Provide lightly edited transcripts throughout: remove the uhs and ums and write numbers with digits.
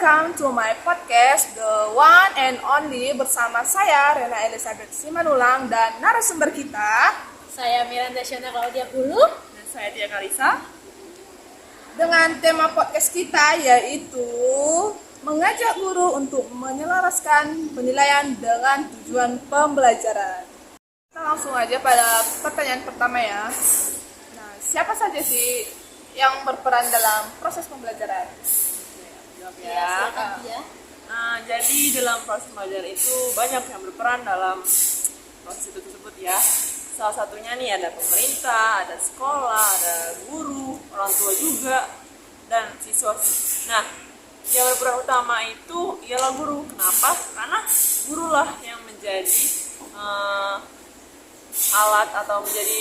welcome to my podcast, the one and only, bersama saya Rena Elizabeth Simanulang dan narasumber kita, Saya Miranda Shona Claudia Hulu. dan saya Tia Kalisa. Dengan tema podcast kita yaitu mengajak guru untuk menyelaraskan penilaian dengan tujuan pembelajaran. Kita langsung aja pada pertanyaan pertama ya. Nah, siapa saja sih yang berperan dalam proses pembelajaran? Silakan Tia. Jadi dalam proses belajar itu banyak yang berperan dalam proses itu tersebut ya. Salah satunya nih ada pemerintah, ada sekolah, ada guru, orang tua juga, dan siswa. Nah, yang berperan utama itu ialah guru. Kenapa? Karena gurulah yang menjadi alat atau menjadi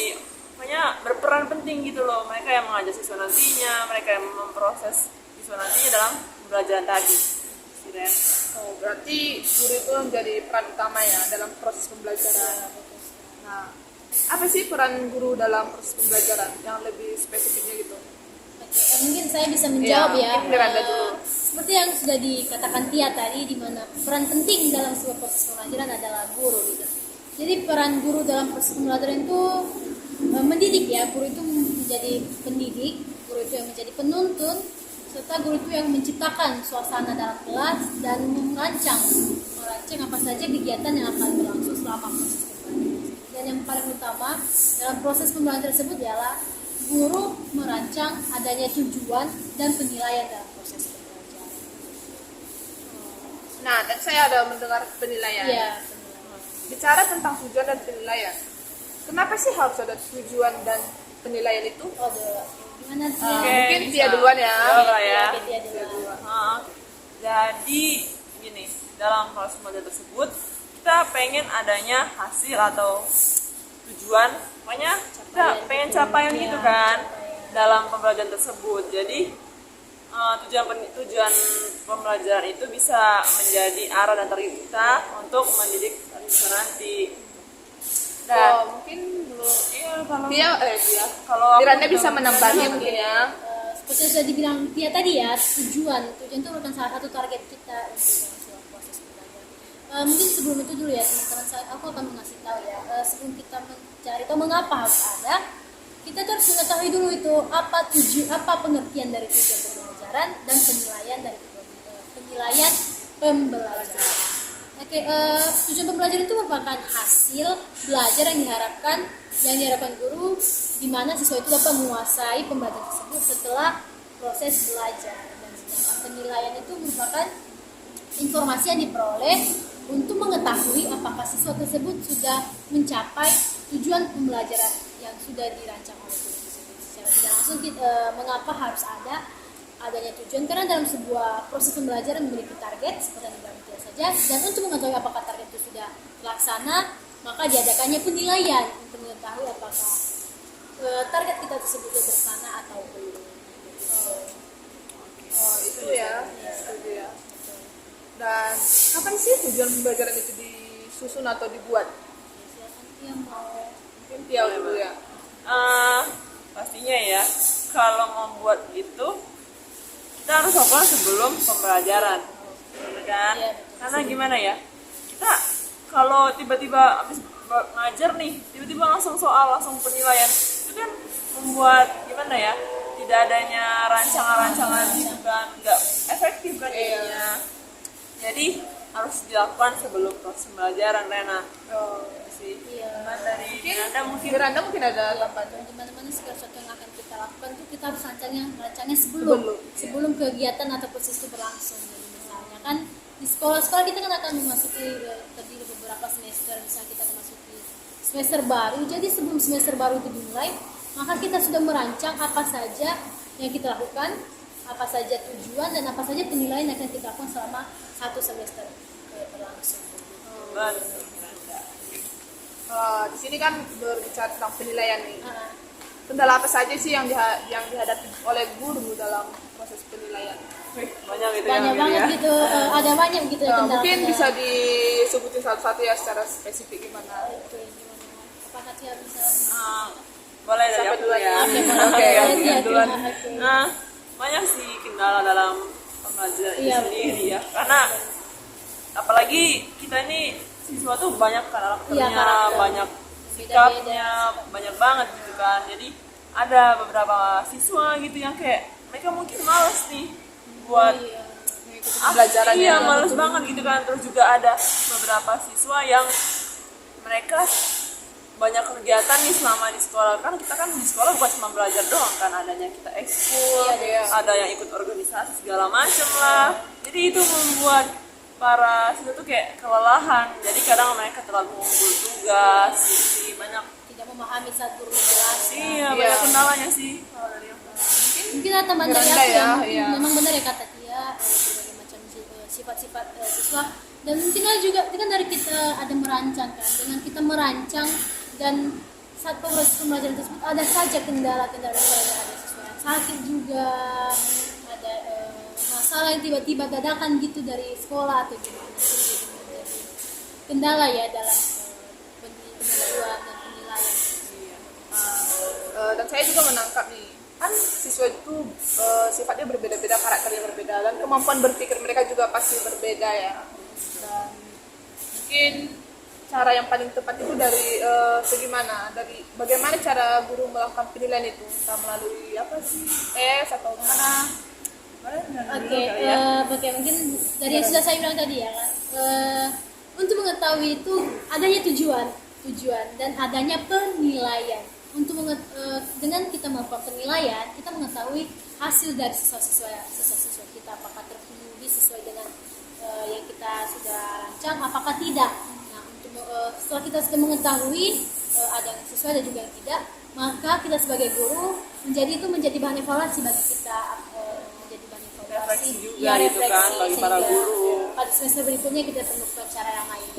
berperan penting gitu loh. Mereka yang mengajar siswa nantinya, mereka yang memproses siswa nantinya dalam pembelajaran tadi. Oh, berarti guru itu menjadi peran utama ya dalam proses pembelajaran. Nah, apa sih peran guru dalam proses pembelajaran yang lebih spesifiknya gitu? Oke, mungkin saya bisa menjawab ya. Mungkin Miranda dulu. Seperti yang sudah dikatakan Tia tadi, di mana peran penting dalam sebuah proses pembelajaran adalah guru gitu. Jadi peran guru dalam proses pembelajaran itu mendidik ya. Guru itu menjadi pendidik, guru itu yang menjadi penuntun, serta guru itu yang menciptakan suasana dalam kelas dan merancang apa saja kegiatan yang akan berlangsung selama proses pembelajaran. Dan yang paling utama dalam proses pembelajaran tersebut ialah guru merancang adanya tujuan dan penilaian dalam proses pembelajaran. Nah, dan saya ada mendengar penilaian. Iya, Bicara tentang tujuan dan penilaian. Kenapa sih harus ada tujuan dan penilaian itu? Gimana sih? Mungkin bisa. Tia duluan ya. Jawab lah ya. Oke, Tia duluan. Jadi gini, dalam proses pembelajaran tersebut kita pengen adanya hasil atau tujuan, pokoknya kita pengen capaian gitu kan dalam pembelajaran tersebut. Jadi tujuan pembelajaran itu bisa menjadi arah dan target kita untuk mendidik siswa nanti. Dan Mungkin dulu kalau Tia kalau aku Miranda juga bisa menambahnya mungkin ya. Seperti yang sudah dibilang Tia tadi ya, tujuan itu merupakan salah satu target kita untuk sebuah proses pembelajaran. Mungkin sebelum itu dulu ya teman-teman, aku akan mengasih tahu ya, sebelum kita mencari tahu mengapa harus ada, kita harus mengetahui dulu itu apa pengertian dari tujuan pembelajaran dan penilaian dari penilaian pembelajaran. Oke, tujuan pembelajaran itu merupakan hasil belajar yang diharapkan guru, di mana siswa itu dapat menguasai pembelajaran tersebut setelah proses belajar. Dan sedangkan penilaian itu merupakan informasi yang diperoleh untuk mengetahui apakah siswa tersebut sudah mencapai tujuan pembelajaran yang sudah dirancang oleh guru tersebut. Secara tidak langsung mengapa harus adanya tujuan, karena dalam sebuah proses pembelajaran memiliki target seperti yang dibilang saja, dan untuk mengetahui apakah target itu sudah terlaksana, maka diadakannya penilaian untuk mengetahui apakah target kita tersebut sudah terlaksana atau belum. Itu ya. Setuju ya. Dan kapan sih tujuan pembelajaran itu disusun atau dibuat? Silakan yang mau. Mungkin Tia dulu ya. pastinya ya, kalau membuat itu kita harus lakukan sebelum pembelajaran, bener kan? Iya, Karena gimana ya, kita kalau tiba-tiba habis ngajar nih, tiba-tiba langsung penilaian, itu kan membuat gimana ya, tidak adanya rancangan-rancangan gitu kan, nggak efektif kan jadinya. Jadi harus dilakukan sebelum proses pembelajaran, Rena. Sih. Iya. Dari Miranda mungkin ada tambahan. Di mana-mana segala sesuatu yang akan kita lakukan itu kita harus merancangnya sebelum kegiatan atau proses itu berlangsung. Jadi misalnya kan di sekolah-sekolah kita kan akan memasuki terdiri beberapa semester, misalnya kita memasuki semester baru. Jadi sebelum semester baru itu dimulai, maka kita sudah merancang apa saja yang kita lakukan, apa saja tujuan dan apa saja penilaian yang akan kita lakukan selama satu semester berlangsung. Di sini kan berbicara tentang penilaian nih. Kendala apa saja sih yang dihadapi oleh guru dalam proses penilaian? banyak gitu Banyak ya, banget ya. gitu, ada banyak gitu ya kendala. Mungkin bisa disebutin satu-satu ya secara spesifik gimana? Oke, gimana? Apakah Tia bisa? Boleh dari Siapa aku duluan? ya. Oke, Tia duluan. oke. Banyak sih kendala dalam pembelajaran itu Iya, sendiri ya. Karena apalagi kita ini siswa tuh banyak karakternya, Iya, karakter. banyak Beda-beda. sikapnya, banyak banget gitu kan. Jadi ada beberapa siswa gitu yang kayak mereka mungkin males nih buat Iya. Pembelajaran iya, ya. males banget gitu kan. Terus juga ada beberapa siswa yang mereka banyak kegiatan nih selama di sekolah. Kan kita kan di sekolah bukan cuma belajar doang kan, adanya kita ekskul, Iya. ada yang ikut organisasi segala macem lah. Jadi itu membuat para siswa tuh kayak kelelahan. Jadi kadang mereka terlalu mengumpul tugas, sih banyak. Tidak memahami saat guru menjelaskan. Iya, Iya. banyak kendalanya sih kalau dari yang Mungkin ada tambahan dari Rendah aku ya, mungkin iya. memang benar ya kata dia berbagai macam sifat-sifat siswa, dan mungkin ada juga itu kan dari kita ada merancang kan, dengan kita merancang dan saat proses pembelajaran tersebut ada saja kendala-kendala, misalnya ada siswa yang sakit juga, ada masalah yang tiba-tiba dadakan gitu dari sekolah atau gimana, itu jadi menjadi kendala ya dalam penilaian dan penilaian. Dan saya juga menangkap nih, kan siswa itu sifatnya berbeda-beda, karakternya berbeda, dan kemampuan berpikir mereka juga pasti berbeda ya. Dan mungkin cara yang paling tepat itu dari segi mana? Dari bagaimana cara guru melakukan penilaian itu? Entah melalui apa sih? Tes atau mana? Oke, oke, mungkin dari yang sudah saya bilang tadi ya kan, untuk mengetahui itu adanya tujuan dan adanya penilaian. Dengan kita melakukan penilaian, kita mengetahui hasil dari siswa-siswa kita, apakah terpenuhi sesuai dengan yang kita sudah rancang, apakah tidak. Nah, setelah kita sudah mengetahui ada yang sesuai dan juga yang tidak, maka kita sebagai guru menjadi bahan evaluasi bagi kita, menjadi bahan evaluasi, refleksi juga ya, gitu kan bagi para sehingga guru. pada semester berikutnya kita temukan cara yang lain.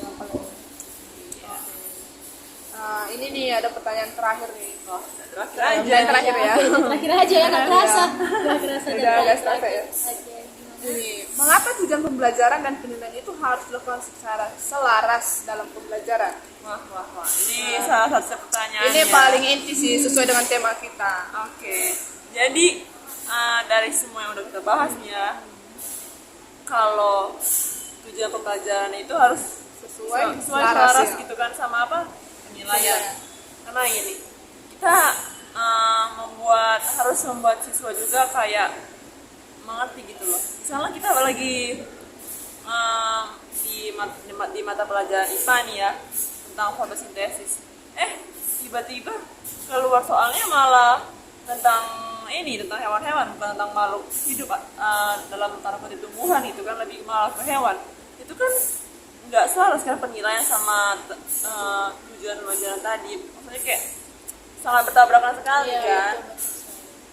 Nah, ini nih ada pertanyaan terakhir nih. Oh, terakhir Pertanyaan terakhir ya. Oke, terakhir aja ya, nggak kerasa. Nggak kerasa. Udah dan agak baik. kerasa ya. Oke, gimana? Ini, mengapa tujuan pembelajaran dan penilaian itu harus dilakukan secara selaras dalam pembelajaran? Wah. Ini salah satu pertanyaan. Ini ya. paling inti sih sesuai dengan tema kita. Oke. Jadi dari semua yang udah kita bahas nih ya, kalau tujuan pembelajaran itu harus Sesuai selaras ya. gitu kan sama apa? Penilaian. Karena gini, kita harus membuat siswa juga kayak mengerti gitu loh. Misalnya kita lagi di mata pelajaran IPA nih ya, tentang fotosintesis. Tiba-tiba keluar soalnya malah tentang hewan-hewan, bukan tentang makhluk hidup dalam tanda kutip tumbuhan, itu kan lebih malah ke hewan. Itu kan nggak selaras kan penilaian sama tujuan pembelajaran tadi. Maksudnya kayak sangat bertabrakan sekali Iya, kan. betul.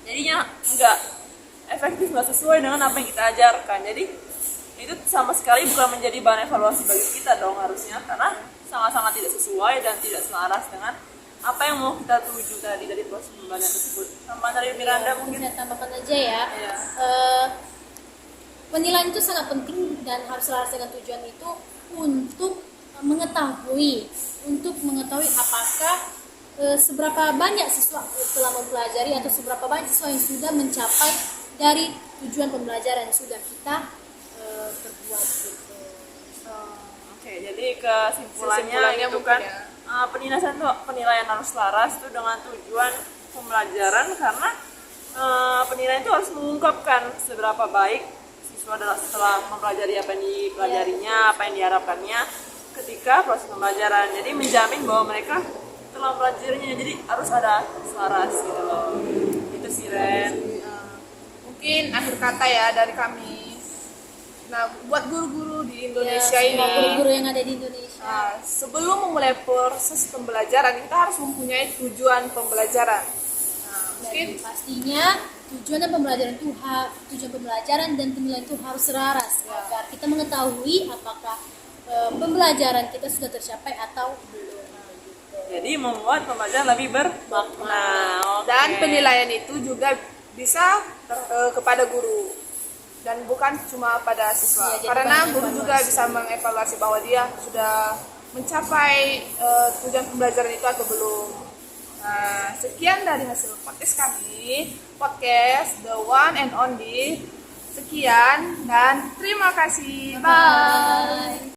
Jadinya nggak efektif, nggak sesuai dengan apa yang kita ajarkan. Jadi itu sama sekali bukan menjadi bahan evaluasi bagi kita dong harusnya, karena sangat-sangat tidak sesuai dan tidak selaras dengan apa yang mau kita tuju tadi dari proses pembelajaran tersebut. Tambah dari Miranda mungkin. Saya tambahkan aja ya. Iya. Penilaian itu sangat penting dan harus selaras dengan tujuan itu untuk mengetahui apakah seberapa banyak siswa telah mempelajari atau seberapa banyak siswa yang sudah mencapai dari tujuan pembelajaran yang sudah kita perbuat gitu. Oke, jadi kesimpulannya itu mungkin kan ya. penilaian harus selaras itu dengan tujuan pembelajaran, karena penilaian itu harus mengungkapkan seberapa baik siswa setelah mempelajari apa yang dipelajarinya, apa yang diharapkannya ketika proses pembelajaran. Jadi menjamin bahwa mereka telah mempelajarinya, jadi harus ada selaras gitu loh. Itu sih Ren. Mungkin akhir kata ya dari kami. Nah, buat guru-guru di Indonesia Ya, semua ini, guru-guru yang ada di Indonesia. sebelum memulai proses pembelajaran, kita harus mempunyai tujuan pembelajaran. Nah, mungkin Dan pastinya tujuan pembelajaran dan penilaian itu harus selaras agar kita mengetahui apakah pembelajaran kita sudah tercapai atau belum. Jadi membuat pembelajaran lebih bermakna. Oke. dan penilaian itu juga bisa kepada guru dan bukan cuma pada siswa. Iya, jadi Karena bahan guru juga evaluasi. bisa mengevaluasi bahwa dia sudah mencapai tujuan pembelajaran itu atau belum. Nah, sekian dari hasil podcast kami, podcast The One and Only. Sekian dan terima kasih. Bye.